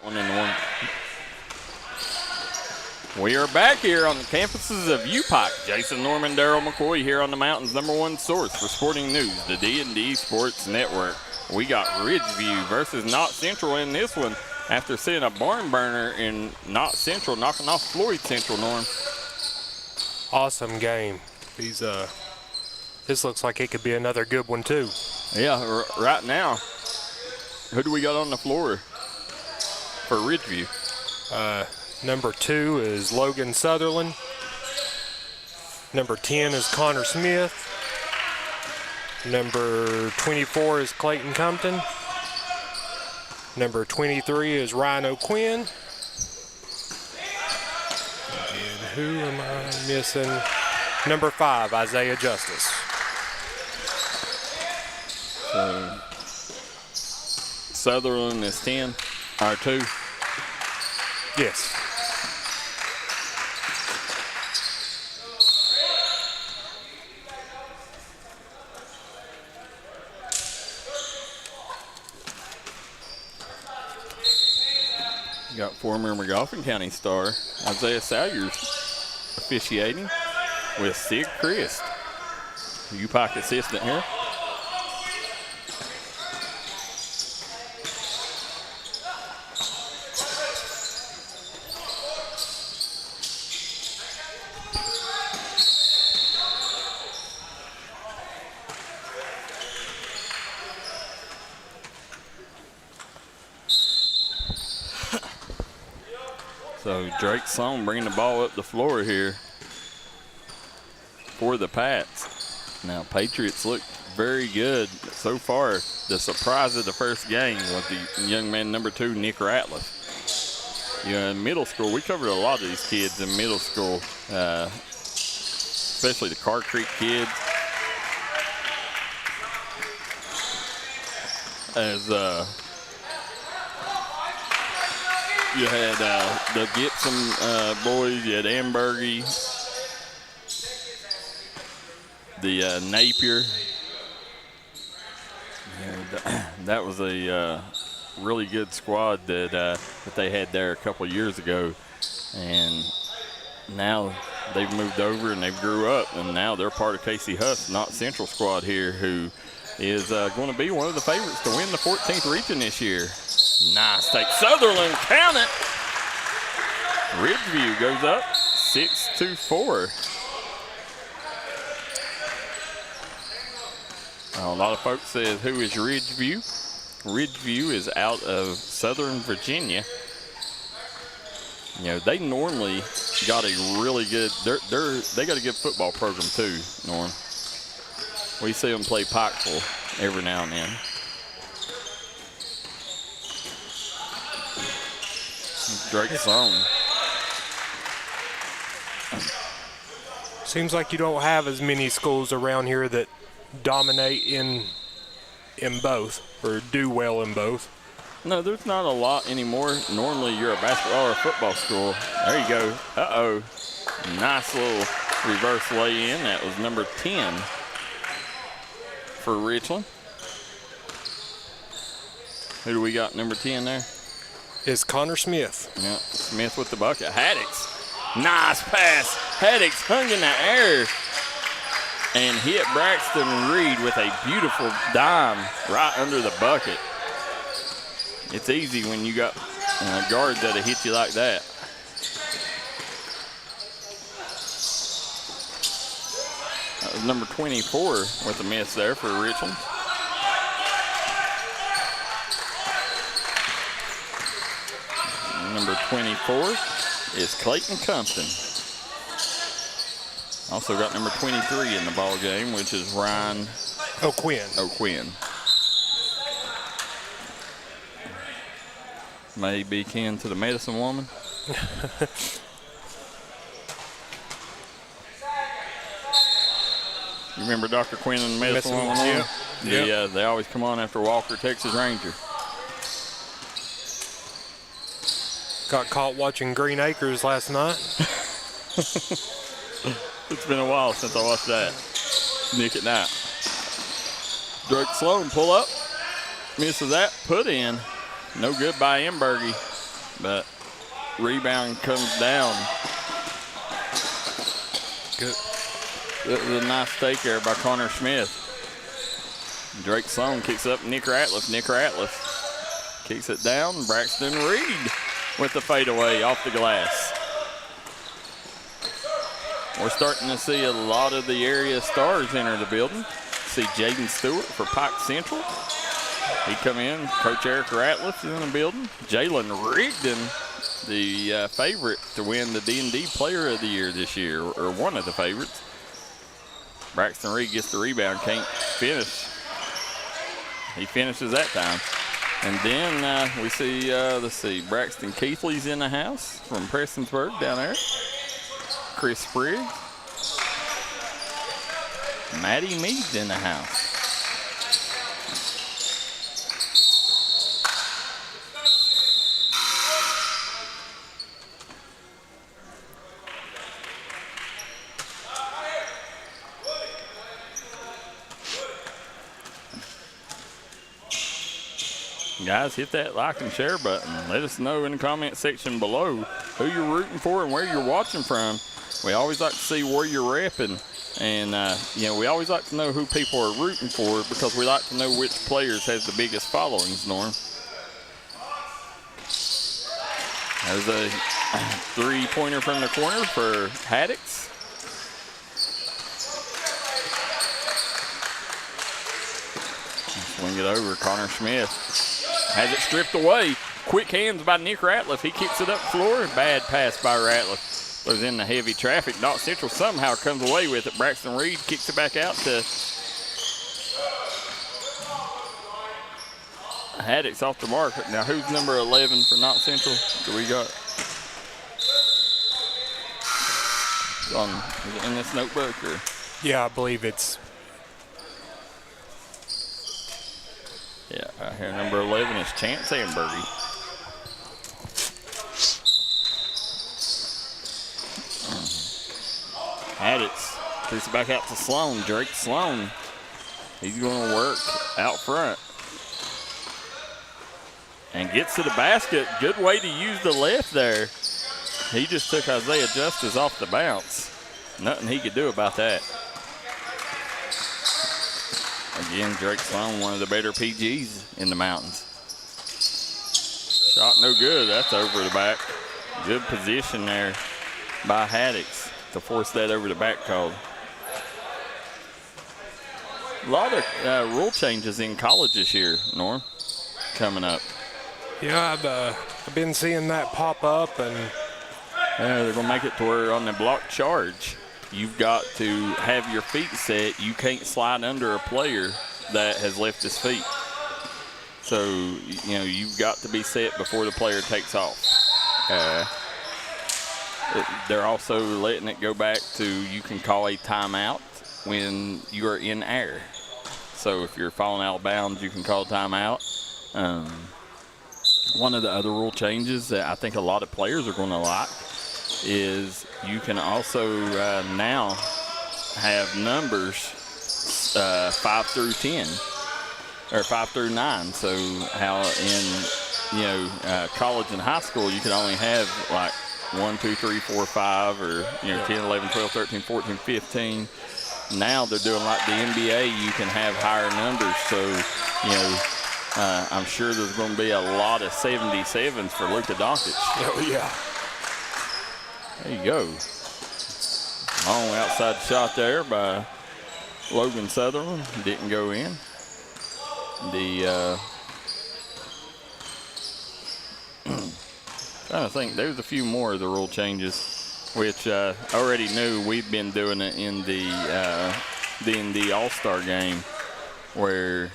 1-1. We are back here on the campuses of UPIKE. Jason Norman, Darryl McCoy here on the Mountain's #1 source for sporting news, the D&D Sports Network. We got Ridgeview versus Knott Central in this one after seeing a barn burner in Knott Central, knocking off Floyd Central, Norm. Awesome game. This looks like it could be another good one too. Yeah, right now, who do we got on the floor for Ridgeview? Number 2 is Logan Sutherland. Number 10 is Connor Smith. Number 24 is Clayton Compton. Number 23 is Ryan O'Quinn. And who am I missing? Number 5, Isaiah Justice. So Sutherland is 10, or 2. Yes. You got former McGoffin County star Isaiah Salyers officiating with Sig Christ, UPIKE assistant here. So Drake Sloan bringing the ball up the floor here for the Pats. Now Patriots look very good so far. The surprise of the first game was the young man number 2, Nick Ratliff. You know, in middle school, we covered a lot of these kids in middle school, especially the Car Creek kids. As you had the Gibson boys, you had Ambergy, the Napier. And that was a really good squad that they had there a couple of years ago. And now they've moved over and they've grew up, and now they're part of Casey Huff's Knott Central squad here, who is going to be one of the favorites to win the 14th region this year. Nice take. Sutherland, count it. Ridgeview goes up 6-4. A lot of folks said, who is Ridgeview? Ridgeview is out of Southern Virginia. You know, they normally got a really good, they got a good football program too, Norm. We see them play Pikeville every now and then. Drake Sloan. Seems like you don't have as many schools around here that dominate in both or do well in both. No, there's not a lot anymore. Normally you're a basketball or a football school. There you go. Uh-oh. Nice little reverse lay-in. That was number 10 for Richland. Who do we got number 10 there? Is Connor Smith. Yeah, Smith with the bucket. Haddix. Nice pass. Haddix hung in the air and hit Braxton Reed with a beautiful dime right under the bucket. It's easy when you got guards that'll hit you like that. That was number 24 with a miss there for Richland. Number 24 is Clayton Compton. Also got number 23 in the ball game, which is Ryan O'Quinn. May be kin to the medicine woman. You remember Dr. Quinn and the medicine woman? Yeah. Yeah, they always come on after Walker, Texas Ranger. Got caught watching Green Acres last night. It's been a while since I watched that. Nick at Night. Drake Sloan pull up. Misses that. Put in. No good by Embergy. but rebound comes down. Good. The nice take there by Connor Smith. Drake Sloan kicks up Nick Ratliff. Nick Ratliff kicks it down. Braxton Reed with the fadeaway off the glass. We're starting to see a lot of the area stars enter the building. See Jaden Stewart for Pike Central. He come in. Coach Eric Ratliff is in the building. Jalen Rigdon, the favorite to win the D&D Player of the Year this year, or one of the favorites. Braxton Reed gets the rebound, can't finish. He finishes that time. And then we see, let's see, Braxton Keithley's in the house from Prestonsburg down there. Chris Spriggs. Maddie Mead's in the house. Guys, hit that like and share button. Let us know in the comment section below who you're rooting for and where you're watching from. We always like to see where you're repping. And, we always like to know who people are rooting for because we like to know which players has the biggest followings, Norm. There's a three-pointer from the corner for Haddix. Swing it over, Connor Smith. Has it stripped away. Quick hands by Nick Ratliff. He kicks it up the floor. Bad pass by Ratliff. Was in the heavy traffic. Knox Central somehow comes away with it. Braxton Reed kicks it back out to Haddix off the mark. Now, who's number 11 for Knox Central? Do we got? Is it in this notebook? Or? Yeah, I believe it's. Yeah, right here, number 11 is Chance Ambergy. Haddix kicks it back out to Sloan. Drake Sloan. He's going to work out front. And gets to the basket. Good way to use the left there. He just took Isaiah Justice off the bounce. Nothing he could do about that. Again, Drake Sloan, one of the better PGs in the mountains. Shot no good. That's over the back. Good position there by Haddix to force that over the back call. A lot of rule changes in college this year, Norm, coming up. Yeah, I've been seeing that pop up, and they're going to make it to where on the block charge, you've got to have your feet set. You can't slide under a player that has left his feet. So, you've got to be set before the player takes off. They're also letting it go back to you can call a timeout when you are in air. So if you're falling out of bounds, you can call timeout. One of the other rule changes that I think a lot of players are going to like is you can also now have numbers 5 through 10 or 5 through 9. So how in college and high school you can only have like 1, 2, 3, 4, 5, or 10, 11, 12, 13, 14, 15. Now they're doing like the NBA. You can have higher numbers. So I'm sure there's going to be a lot of 77s for Luka Doncic. Oh yeah. There you go. Long outside shot there by Logan Sutherland. Didn't go in. Trying to think, there's a few more of the rule changes, which I already knew. We've been doing it in the D&D All-Star game, where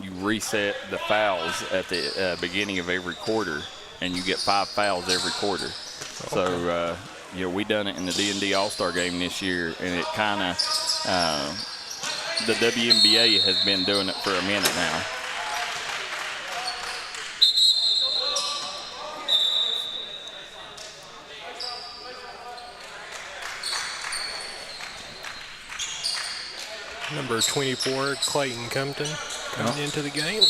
you reset the fouls at the beginning of every quarter, and you get 5 fouls every quarter. Okay. So, we done it in the D&D All-Star game this year, and it kind of, the WNBA has been doing it for a minute now. Number 24, Clayton Compton, coming into the game.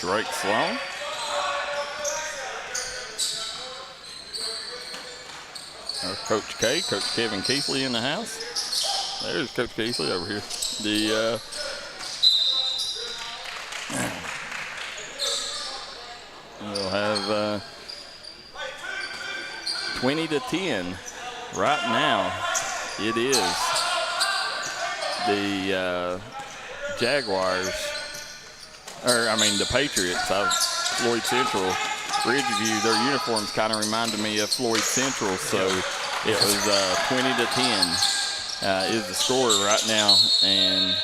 Drake Sloan. There's Coach K, Coach Kevin Keithley in the house. There's Coach Keithley over here. We'll have 20-10 right now. It is the Jaguars, the Patriots of Floyd Central. Ridgeview, their uniforms kind of reminded me of Floyd Central, so it was 20-10 is the score right now. And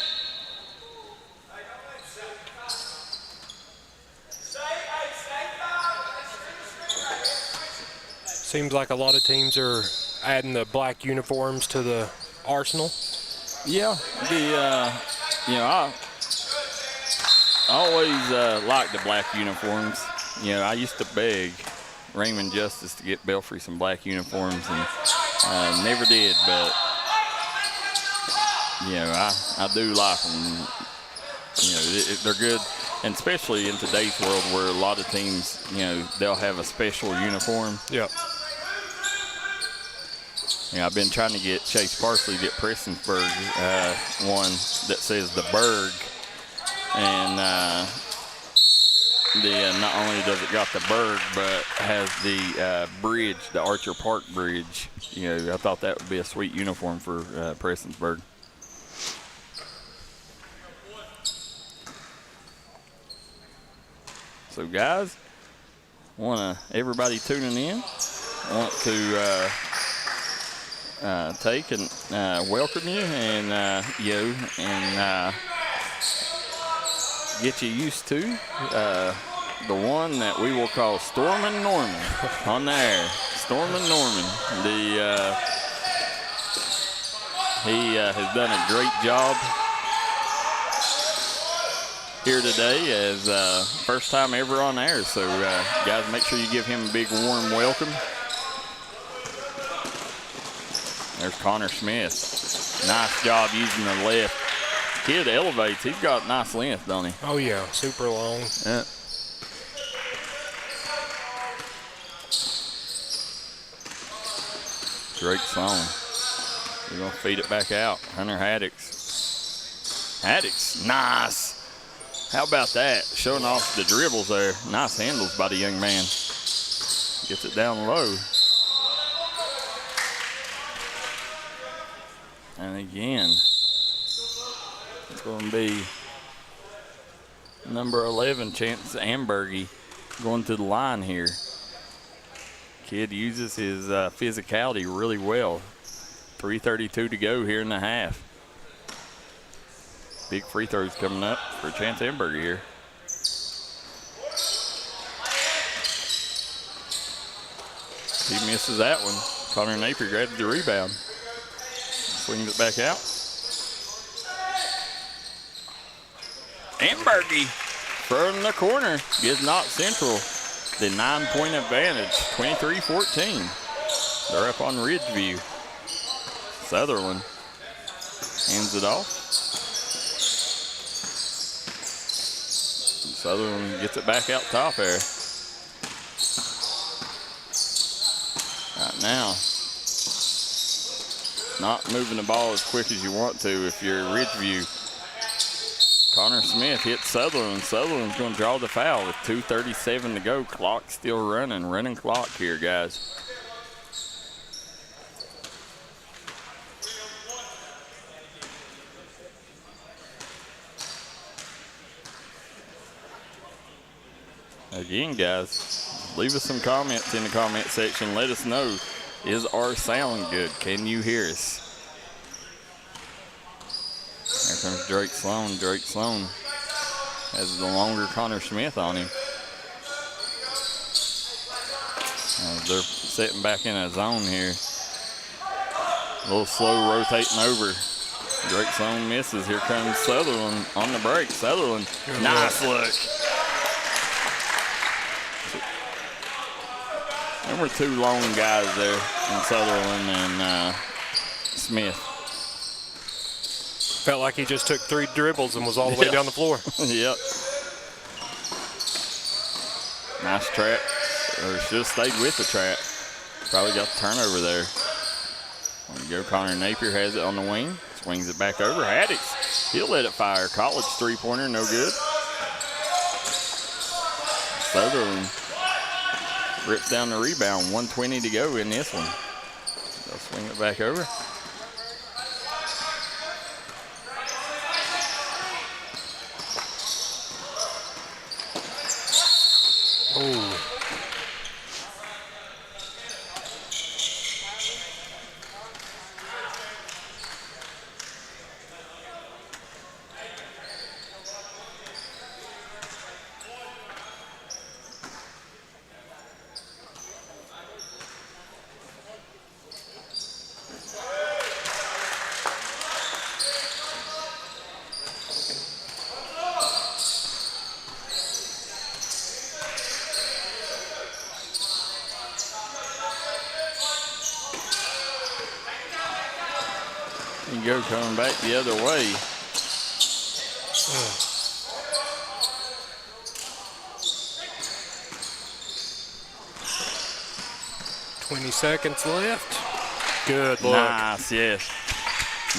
seems like a lot of teams are adding the black uniforms to the arsenal. Yeah, I always liked the black uniforms. I used to beg Raymond Justice to get Belfry some black uniforms, and never did. But I do like them. They're good, and especially in today's world where a lot of teams, they'll have a special uniform. Yep. I've been trying to get Chase Parsley to get Prestonsburg one that says the Berg, and not only does it got the Berg, but has the bridge, the Archer Park Bridge. I thought that would be a sweet uniform for Prestonsburg. So guys, everybody tuning in, want to take and welcome you and get you used to the one that we will call Stormin' Norman on the air. Stormin' Norman. He has done a great job here today as first time ever on air. So guys, make sure you give him a big warm welcome. There's Connor Smith. Nice job using the left. Kid elevates. He's got nice length, don't he? Oh, yeah. Super long. Yeah. Drake Sloan. We're going to feed it back out. Hunter Haddix. Haddix. Nice. How about that? Showing off the dribbles there. Nice handles by the young man. Gets it down low. And again, it's going to be number 11, Chance Ambergy, going to the line here. Kid uses his physicality really well. 3:32 to go here in the half. Big free throws coming up for Chance Ambergy here. He misses that one. Connor Napier grabs the rebound. Swings it back out. Ambergy from the corner gives Knott Central the 9-point advantage, 23-14. They're up on Ridgeview. Sutherland hands it off. Sutherland gets it back out top there. Right now, not moving the ball as quick as you want to if you're Ridgeview. Connor Smith hits Sutherland. Sutherland's going to draw the foul with 2:37 to go. Clock still running. Running clock here, guys. Again, guys, leave us some comments in the comment section. Let us know, is our sound good? Can you hear us? There comes Drake Sloan. Drake Sloan has the longer Connor Smith on him. They're sitting back in a zone here. A little slow rotating over. Drake Sloan misses. Here comes Sutherland on the break. Sutherland, nice look. There were two long guys there in Sutherland and Smith. Felt like he just took 3 dribbles and was all the way down the floor. Yep. Nice trap. Or should have stayed with the trap. Probably got the turnover there. There you go. Connor Napier has it on the wing. Swings it back over. Haddix, he'll let it fire. College three-pointer, no good. Sutherland rips down the rebound. 1:20 to go in this one. They'll swing it back over. Oh. You go coming back the other way. 20 seconds left. Good look. Nice, yes.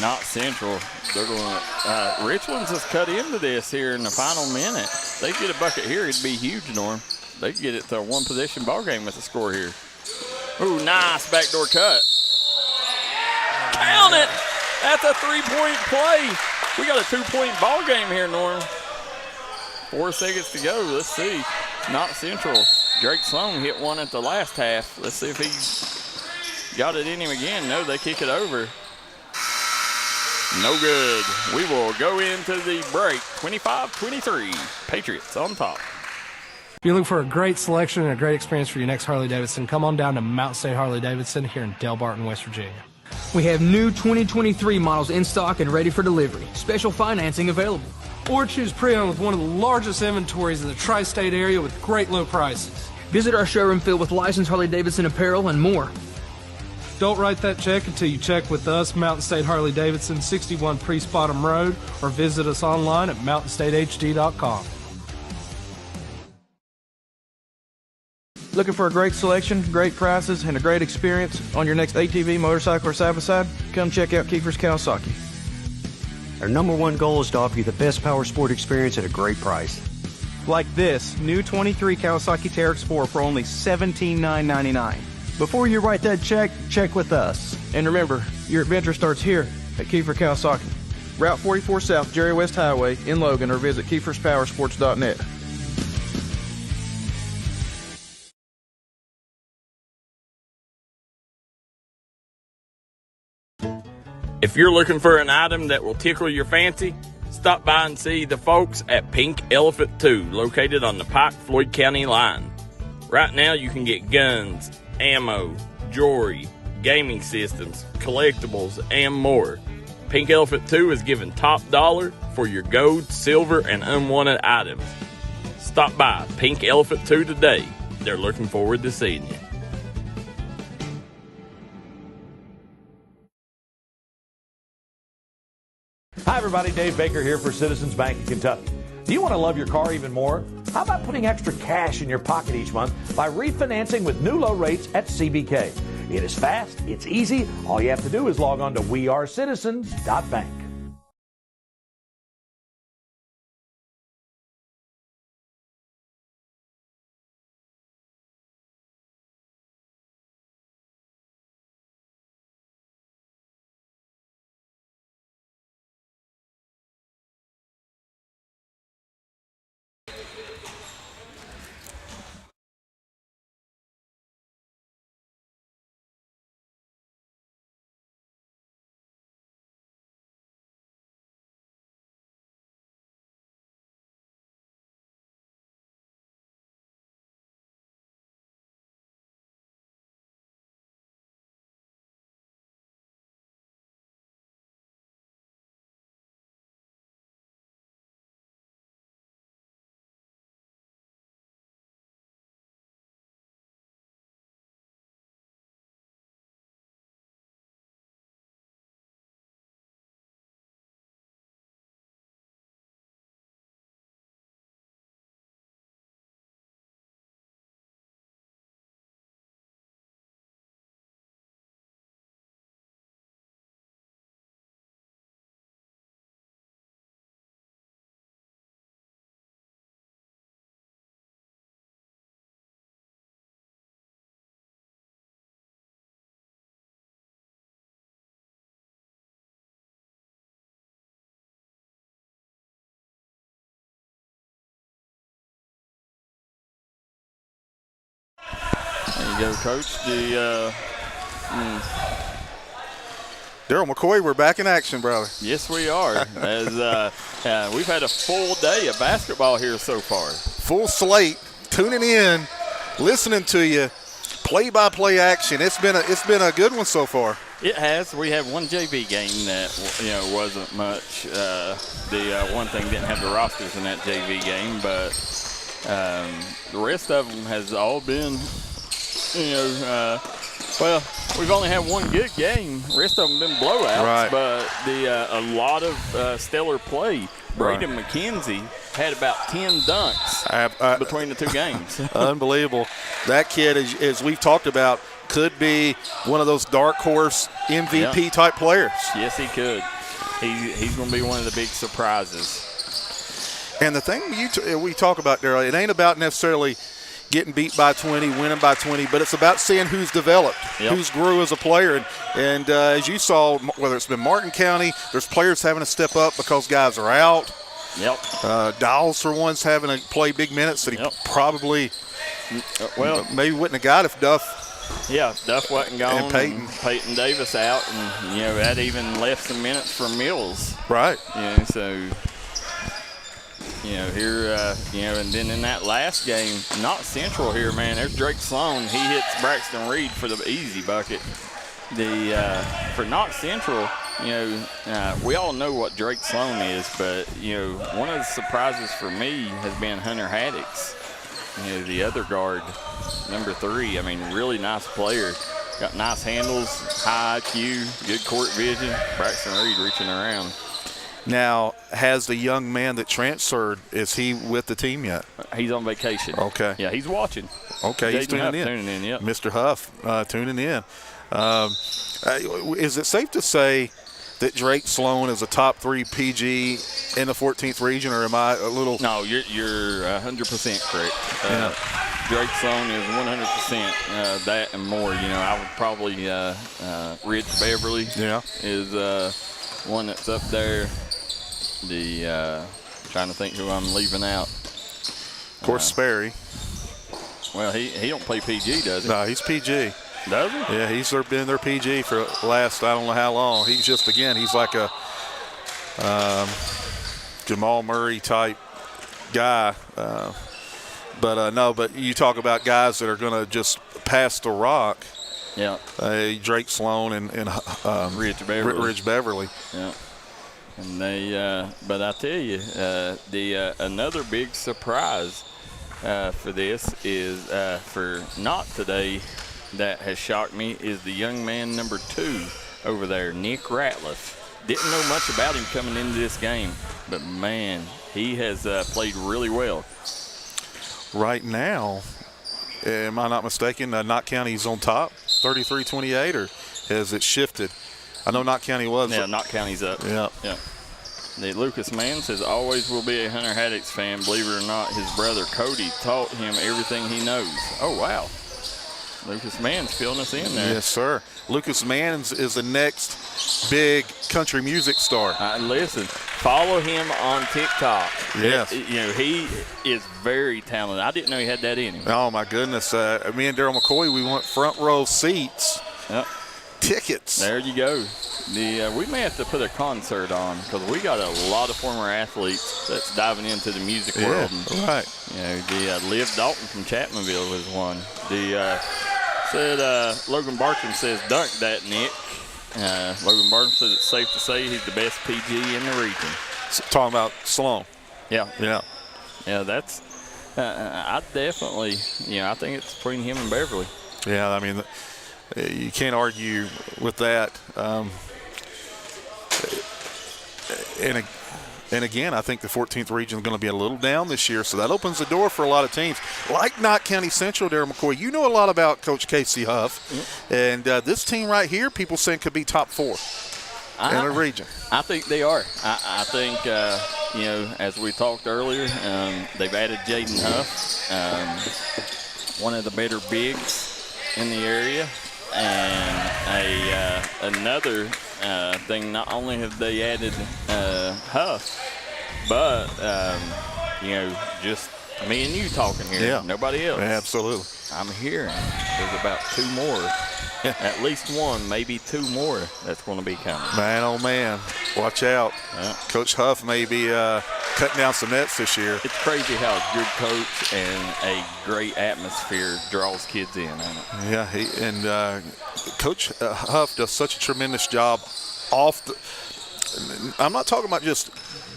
Not Central. They're going. Richlands has cut into this here in the final minute. They get a bucket here, it'd be huge, Norm. They could get it to a one-possession ball game with the score here. Ooh, nice backdoor cut. Count it. That's a three-point play. We got a two-point ball game here, Norm. 4 seconds to go. Let's see. Not Central. Drake Sloan hit one at the last half. Let's see if he's got it in him again. No, they kick it over. No good. We will go into the break. 25-23. Patriots on top. If you're looking for a great selection and a great experience for your next Harley-Davidson, come on down to Mountain State Harley-Davidson here in Del Barton, West Virginia. We have new 2023 models in stock and ready for delivery. Special financing available. Or choose pre-owned with one of the largest inventories in the tri-state area with great low prices. Visit our showroom filled with licensed Harley-Davidson apparel and more. Don't write that check until you check with us, Mountain State Harley-Davidson, 61 Priest Bottom Road, or visit us online at mountainstatehd.com. Looking for a great selection, great prices, and a great experience on your next ATV, motorcycle, or side-by-side? Come check out Kiefer's Kawasaki. Our #1 goal is to offer you the best power sport experience at a great price. Like this new 23 Kawasaki Teryx 4 for only $17,999. Before you write that check, check with us. And remember, your adventure starts here at Kiefer Kawasaki. Route 44 South, Jerry West Highway in Logan, or visit KiefersPowersports.net. If you're looking for an item that will tickle your fancy, stop by and see the folks at Pink Elephant 2, located on the Pike-Floyd County line. Right now you can get guns, ammo, jewelry, gaming systems, collectibles, and more. Pink Elephant 2 is giving top dollar for your gold, silver, and unwanted items. Stop by Pink Elephant 2 today. They're looking forward to seeing you. Hi everybody, Dave Baker here for Citizens Bank of Kentucky. Do you want to love your car even more? How about putting extra cash in your pocket each month by refinancing with new low rates at CBK? It is fast, it's easy. All you have to do is log on to wearecitizens.bank. There you go, Coach. Daryl McCoy, we're back in action, brother. Yes, we are. As we've had a full day of basketball here so far. Full slate, tuning in, listening to you, play-by-play action. It's been a good one so far. It has. We have one JV game that wasn't much. The one thing didn't have the rosters in that JV game, but the rest of them has all been, well, we've only had one good game. The rest of them been blowouts, right. But a lot of stellar play. Braden McKenzie had about 10 dunks between the two games. Unbelievable. That kid, as we've talked about, could be one of those dark horse MVP type players. Yes, he could. He's going to be one of the big surprises. And the thing we talk about, Daryl, it ain't about necessarily getting beat by 20, winning by 20, but it's about seeing who's developed, who's grew as a player. And as you saw, whether it's been Martin County, there's players having to step up because guys are out. Dowles, for one's having to play big minutes that he probably maybe wouldn't have got if Duff. Yeah, Duff wasn't gone. And Peyton Davis out, and that even left some minutes for Mills. Right. So here, and then in that last game, not Central here, man. There's Drake Sloan. He hits Braxton Reed for the easy bucket. For not Central, we all know what Drake Sloan is, but one of the surprises for me has been Hunter Haddix. The other guard, number 3. I mean, really nice player. Got nice handles, high IQ, good court vision. Braxton Reed reaching around. Now, has the young man that transferred, is he with the team yet? He's on vacation. Okay. Yeah, he's watching. Okay, he's tuning in. Yep. Mr. Huff tuning in. Is it safe to say that Drake Sloan is a top 3 PG in the 14th region, or am I a little? No, you're 100% correct. Drake Sloan is 100% that and more. I would probably Rich Beverly is one that's up there. Trying to think who I'm leaving out. Of course, Sperry. Well, he don't play PG, does he? No, he's PG. Does he? Yeah, he's been their PG for the last I don't know how long. He's just, again, he's like a Jamal Murray type guy. But you talk about guys that are going to just pass the rock. Yeah. Drake Sloan and Rich Beverly. Ridge Beverly. Yeah. And but I tell you, another big surprise for this is for not today that has shocked me is the young man number 2 over there, Nick Ratliff. Didn't know much about him coming into this game, but man, he has played really well. Right now, am I not mistaken, Knott County's on top, 33-28, or has it shifted? I know Knott County was. Yeah, Knott County's up. Yeah. The Lucas Mann says, always will be a Hunter Haddix fan. Believe it or not, his brother Cody taught him everything he knows. Oh, wow. Lucas Mann's filling us in there. Yes, sir. Lucas Mann is the next big country music star. Listen, follow him on TikTok. Yes. He is very talented. I didn't know he had that in him. Oh, my goodness. Me and Daryl McCoy, we want front row seats. Yep. Tickets. There you go. We may have to put a concert on because we got a lot of former athletes that's diving into the music world. And, right. Liv Dalton from Chapmanville is one. Logan Bartram says, dunk that, Nick. Logan Bartram says it's safe to say he's the best PG in the region. Talking about Sloan. Yeah. Yeah. Yeah, that's I definitely, I think it's between him and Beverly. Yeah, I mean, you can't argue with that. And again, I think the 14th region is going to be a little down this year, so that opens the door for a lot of teams. Like Knott County Central, Daryl McCoy, you know a lot about Coach Casey Huff. And this team right here, people saying could be top 4 in the region. I think they are. I think, as we talked earlier, they've added Jaden Huff, one of the better bigs in the area. And another thing, not only have they added Huff, but, just me and you talking here. Yeah. Nobody else. Absolutely. I'm hearing there's about 2 more. At least 1, maybe 2 more that's going to be coming. Man, oh man, watch out. Yeah. Coach Huff may be cutting down some nets this year. It's crazy how a good coach and a great atmosphere draws kids in, isn't it? Yeah, Coach Huff does such a tremendous job off the – I'm not talking about just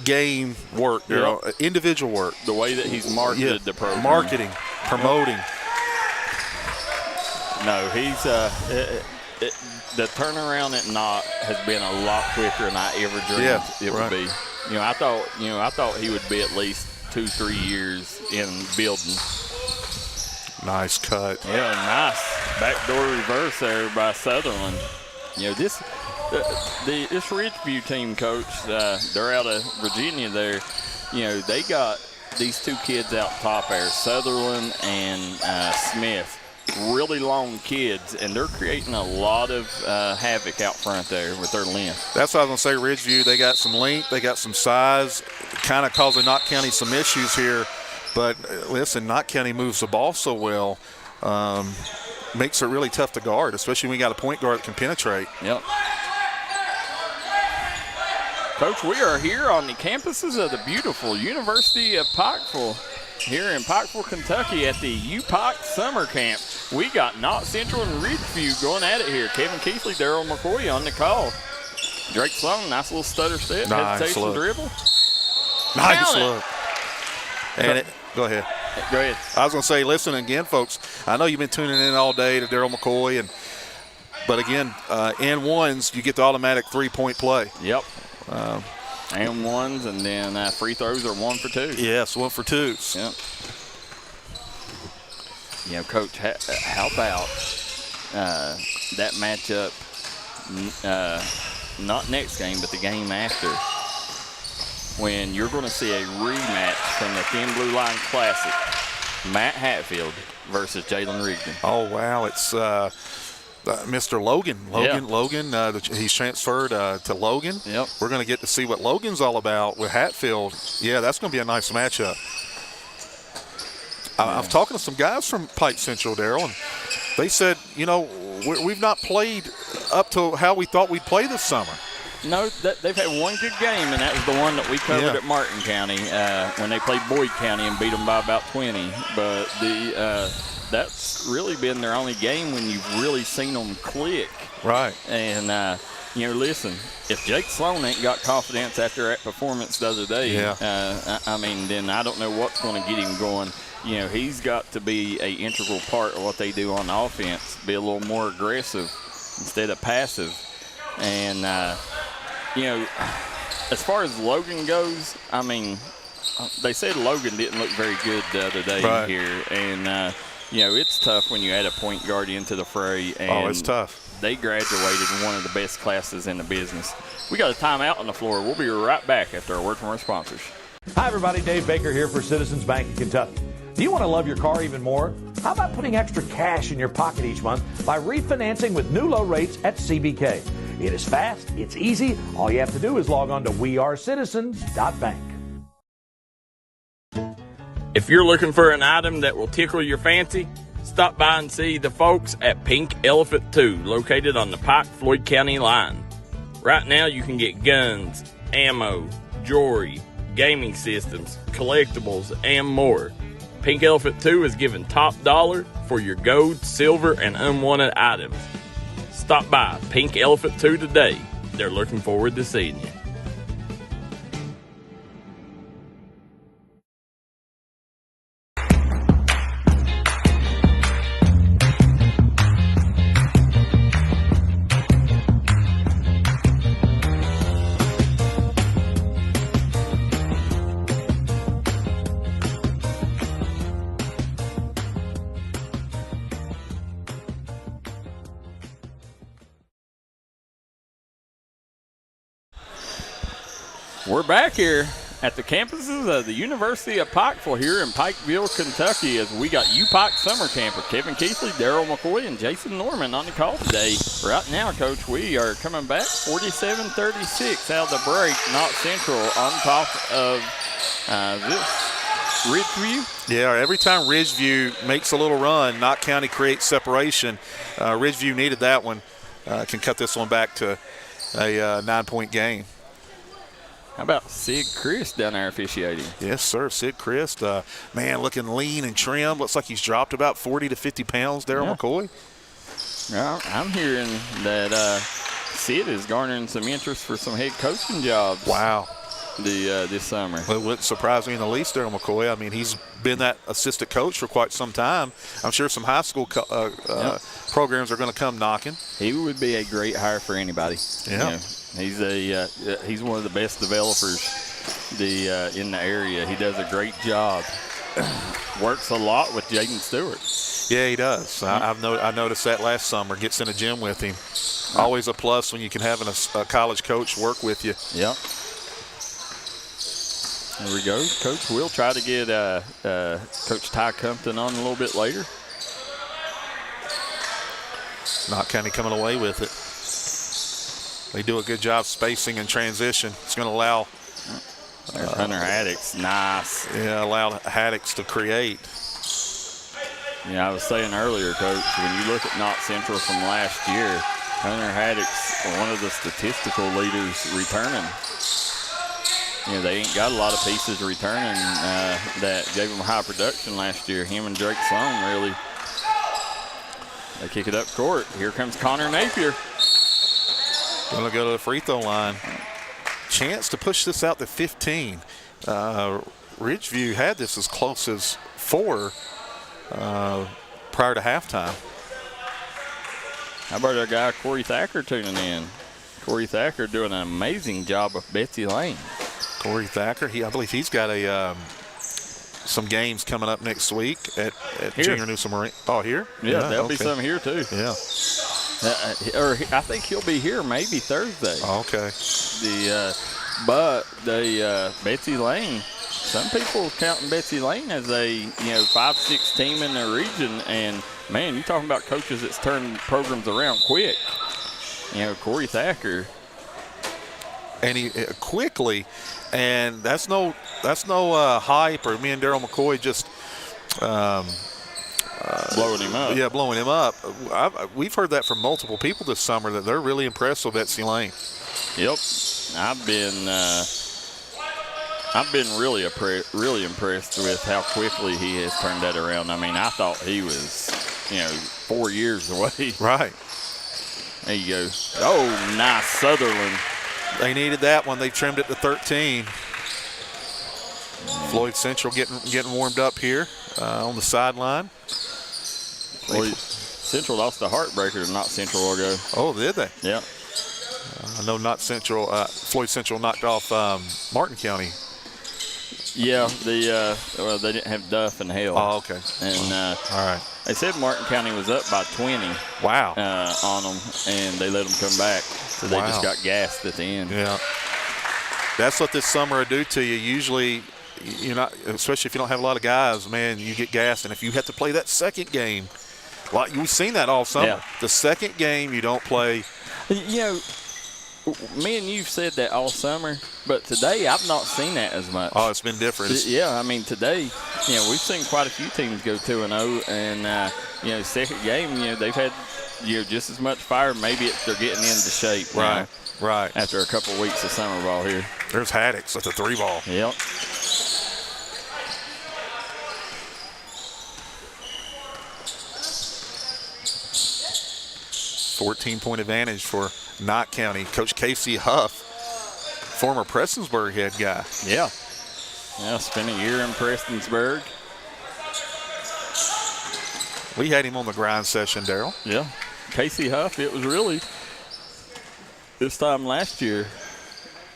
game work, individual work. The way that he's marketed the program. Marketing, promoting. No, he's the turnaround at Knott has been a lot quicker than I ever dreamed it would be. I thought he would be at least 2-3 years in building. Nice cut. Yeah, nice backdoor reverse there by Sutherland. This Ridgeview team, Coach, they're out of Virginia there. They got these 2 kids out top there, Sutherland and Smith. Really long kids, and they're creating a lot of havoc out front there with their length. That's what I was going to say, Ridgeview. They got some length, they got some size, kind of causing Knott County some issues here. But listen, Knott County moves the ball so well, makes it really tough to guard, especially when you got a point guard that can penetrate. Yep. Coach, we are here on the campuses of the beautiful University of Pikeville. Here in Pikeville, Kentucky at the UPIKE Summer Camp. We got Knott Central and Ridgeview going at it here. Kevin Keithley, Daryl McCoy on the call. Drake Sloan, nice little stutter step, hesitation dribble. Nice look. And go ahead. Go ahead. I was going to say, listen again, folks. I know you've been tuning in all day to Daryl McCoy, but again, and ones, you get the automatic 3-point play. Yep. And ones, and then free throws are 1 for 2. Yes, 1 for 2s. Yep. Coach, how about that matchup, not next game, but the game after, when you're going to see a rematch from the Thin Blue Line Classic, Matt Hatfield versus Jalen Rigdon. Oh, wow. It's Mr. Logan. Logan, he's transferred to Logan. Yep. We're going to get to see what Logan's all about with Hatfield. Yeah, that's going to be a nice matchup. I'm talking to some guys from Pike Central, Daryl, and they said, we've not played up to how we thought we'd play this summer. No, they've had one good game, and that was the one that we covered at Martin County when they played Boyd County and beat them by about 20. But that's really been their only game when you've really seen them click. Right. And, listen, if Jake Sloan ain't got confidence after that performance the other day, then I don't know what's going to get him going. He's got to be an integral part of what they do on offense, be a little more aggressive instead of passive. And, as far as Logan goes, they said Logan didn't look very good the other day here. And, it's tough when you add a point guard into the fray. And it's tough. They graduated in one of the best classes in the business. We got a timeout on the floor. We'll be right back after a word from our sponsors. Hi, everybody. Dave Baker here for Citizens Bank in Kentucky. Do you want to love your car even more? How about putting extra cash in your pocket each month by refinancing with new low rates at CBK? It is fast. It's easy. All you have to do is log on to wearecitizens.bank. If you're looking for an item that will tickle your fancy, stop by and see the folks at Pink Elephant 2, located on the Pike-Floyd County line. Right now you can get guns, ammo, jewelry, gaming systems, collectibles, and more. Pink Elephant 2 is giving top dollar for your gold, silver, and unwanted items. Stop by Pink Elephant 2 today. They're looking forward to seeing you. We're back here at the campuses of the University of Pikeville here in Pikeville, Kentucky, as we got UPIKE Summer Camp with Kevin Keithley, Daryl McCoy, and Jason Norman on the call today. Right now, Coach, we are coming back 47-36 out of the break. Knott Central on top of this Ridgeview? Yeah, every time Ridgeview makes a little run, Knott County creates separation. Ridgeview needed that one. Can cut this one back to a 9-point game. How about Sid Chris down there officiating? Yes, sir. Sid Christ, man, looking lean and trim. Looks like he's dropped about 40 to 50 pounds, Daryl McCoy. Well, I'm hearing that Sid is garnering some interest for some head coaching jobs. Wow. This summer. Well, it wouldn't surprise me in the least, Daryl McCoy. I mean, he's been that assistant coach for quite some time. I'm sure some high school programs are going to come knocking. He would be a great hire for anybody. Yeah. He's one of the best developers in the area. He does a great job. Works a lot with Jaden Stewart. Yeah, he does. I noticed that last summer. Gets in a gym with him. Always a plus when you can have a college coach work with you. Yep. There we go. Coach, we'll try to get Coach Ty Compton on a little bit later. Knott County coming away with it. They do a good job spacing and transition. It's going to allow There's Hunter Haddix. Nice. Yeah, allow Haddix to create. Yeah, I was saying earlier, Coach, when you look at Knott Central from last year, Hunter Haddix, one of the statistical leaders returning. You know, they ain't got a lot of pieces returning that gave them high production last year. Him and Drake Sloan really, they kick it up court. Here comes Connor Napier. Going to go to the free throw line. Chance to push this out to 15. Ridgeview had this as close as 4 prior to halftime. How about our guy Corey Thacker tuning in? Corey Thacker doing an amazing job with Betsy Lane. Corey Thacker, I believe he's got some games coming up next week at Junior Newsom Marine. Oh, here? Yeah, there'll be some here too. Yeah. Or I think he'll be here maybe Thursday. Oh, okay. But Betsy Lane, some people counting Betsy Lane as a 5-6 team in the region, and man, you're talking about coaches that's turned programs around quick. Corey Thacker. And he quickly, and that's no hype or me and Daryl McCoy just blowing him up. Yeah, blowing him up. We've heard that from multiple people this summer that they're really impressed with Betsy Lane. Yep, I've been really impressed with how quickly he has turned that around. I mean, I thought he was 4 years away. Right. There you go. Oh, nice Sutherland. They needed that one. They trimmed it to 13. Floyd Central getting warmed up here on the sideline. Floyd Central lost a heartbreaker to Knott Central ago. Oh, did they? Yeah. I know Knott Central. Floyd Central knocked off Martin County. Yeah, they didn't have Duff and Hale. Oh, okay. And all right. They said Martin County was up by 20. Wow. On them, and they let them come back. So they just got gassed at the end. Yeah. That's what this summer will do to you. Usually, especially if you don't have a lot of guys, man, you get gassed. And if you have to play that second game, we've seen that all summer. Yeah. The second game you don't play. Me and you've said that all summer, but today I've not seen that as much. Oh, it's been different. Yeah, I mean, today, we've seen quite a few teams go 2-0, and, second game, they've had, just as much fire. Maybe they're getting into shape. Right, right. After a couple of weeks of summer ball here. There's Haddix with the 3-ball. Yep. $14-point advantage for Knott County. Coach Casey Huff, former Prestonsburg head guy. Yeah. Yeah, spent a year in Prestonsburg. We had him on the grind session, Daryl. Yeah. Casey Huff, it was really this time last year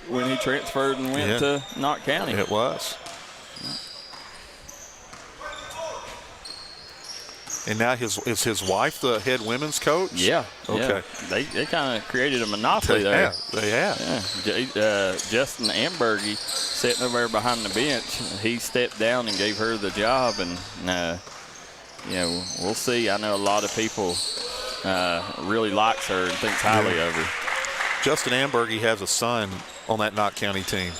when he transferred and went to Knott County. It was. And now is his wife the head women's coach? Yeah. Okay. Yeah. They kind of created a monopoly there. They have. Yeah. Justin Ambergy sitting over there behind the bench. He stepped down and gave her the job, and we'll see. I know a lot of people really likes her and thinks highly of her. Justin Ambergy has a son on that Knott County team.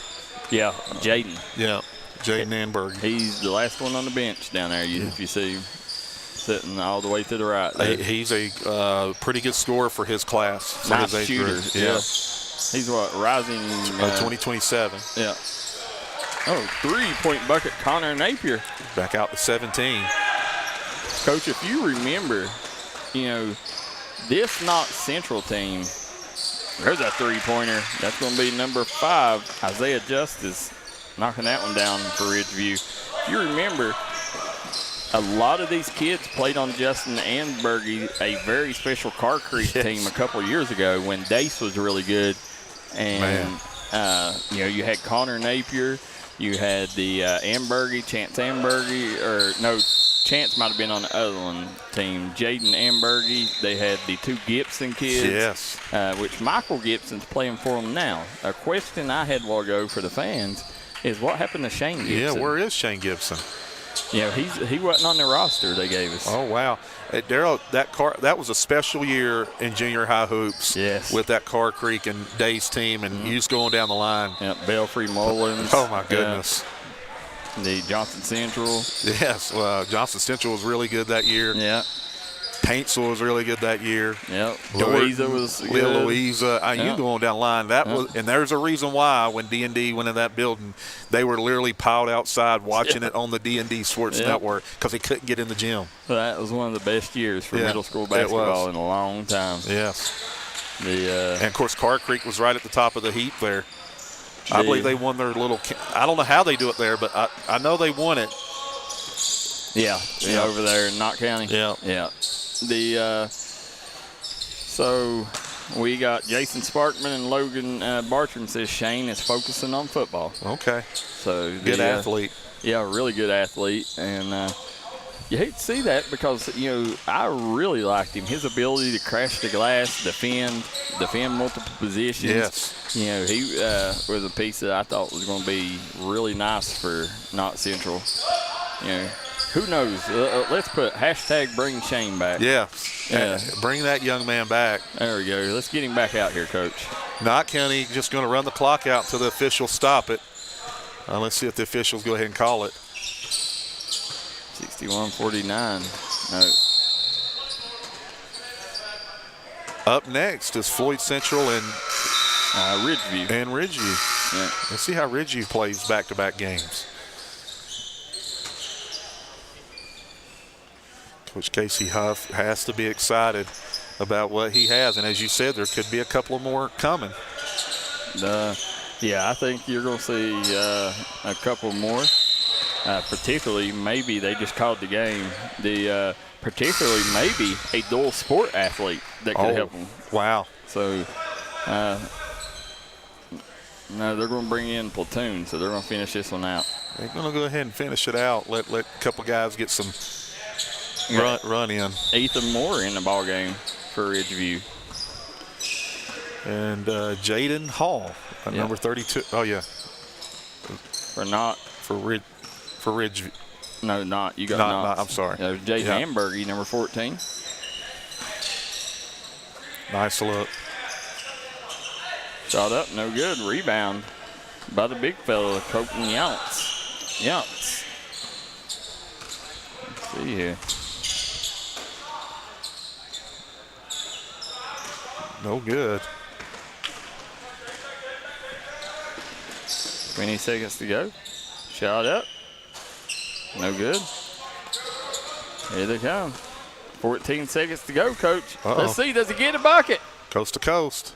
Yeah, Jaden. Yeah. Jaden Anberg. He's the last one on the bench down there. If you see him sitting all the way to the right there. He's a pretty good scorer for his class. For Nice his age shooter. group. Yeah. He's what, rising? 2027. Yeah. Oh, 3-point bucket, Connor Napier. Back out to 17. Coach, if you remember, this Knox Central team, there's a 3-pointer. That's going to be number 5, Isaiah Justice, knocking that one down for Ridgeview. If you remember, a lot of these kids played on Justin Anbergy, a very special Car Creek team a couple of years ago when Dace was really good. And, you had Connor Napier. You had the Chance Chance might have been on the other one team. Jaden Anbergy. They had the 2 Gibson kids. Which Michael Gibson's playing for them now. A question I had a while ago for the fans is what happened to Shane Gibson? Yeah, where is Shane Gibson? He wasn't on the roster they gave us. Oh, wow. Darryl, that was a special year in junior high hoops with that Car Creek and Days team, and you just going down the line. Yep, Belfry Mullins. Oh, my goodness. The Johnson Central. Yes, Johnson Central was really good that year. Yeah. Paintsville was really good that year. Yep. Louisa was good. Louisa. You going down the line. And there's a reason why when D&D went in that building, they were literally piled outside watching it on the D&D Sports Network because they couldn't get in the gym. That was one of the best years for middle school basketball in a long time. Yes. And, of course, Car Creek was right at the top of the heap there. I believe they won their little – I don't know how they do it there, but I know they won it. Yeah, over there in Knott County. Yeah. So we got Jason Sparkman and Logan Bartram says Shane is focusing on football. Okay. So good athlete. Yeah, really good athlete. And you hate to see that because, I really liked him. His ability to crash the glass, defend multiple positions. Yes. He was a piece that I thought was going to be really nice for Knott Central. Who knows? Let's put #bring Shane back. Yeah. Bring that young man back. There we go. Let's get him back out here, Coach. Knott County just going to run the clock out until the officials stop it. Let's see if the officials go ahead and call it. 61-49. No. Up next is Floyd Central and Ridgeview. Yeah. Let's see how Ridgeview plays back-to-back games. Coach Casey Huff has to be excited about what he has. And as you said, there could be a couple more coming. I think you're going to see a couple more. Particularly, maybe they just called the game. Particularly, maybe a dual sport athlete that could help them. Wow. So, no, they're going to bring in platoon, so they're going to finish this one out. They're going to go ahead and finish it out. Let a couple guys get some run in. Ethan Moore in the ball game for Ridgeview. And Jaden Hall, number 32. Oh, yeah. For Ridgeview. No, not. You got not. I'm sorry. There's Jaden Ambergy, number 14. Nice look. Shot up, no good. Rebound by the big fella, Colton Younts. Let's see here. No good. 20 seconds to go. Shot up. No good. Here they come. 14 seconds to go, Coach. Let's see. Does he get a bucket? Coast to coast.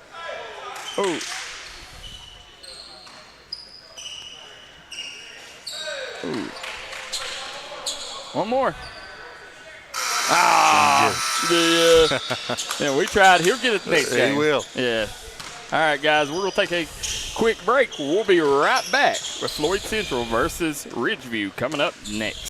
Oh. Ooh. One more. Yeah, we tried. He'll get it next game. He will. Yeah. All right, guys, we're going to take a quick break. We'll be right back with Floyd Central versus Ridgeview coming up next.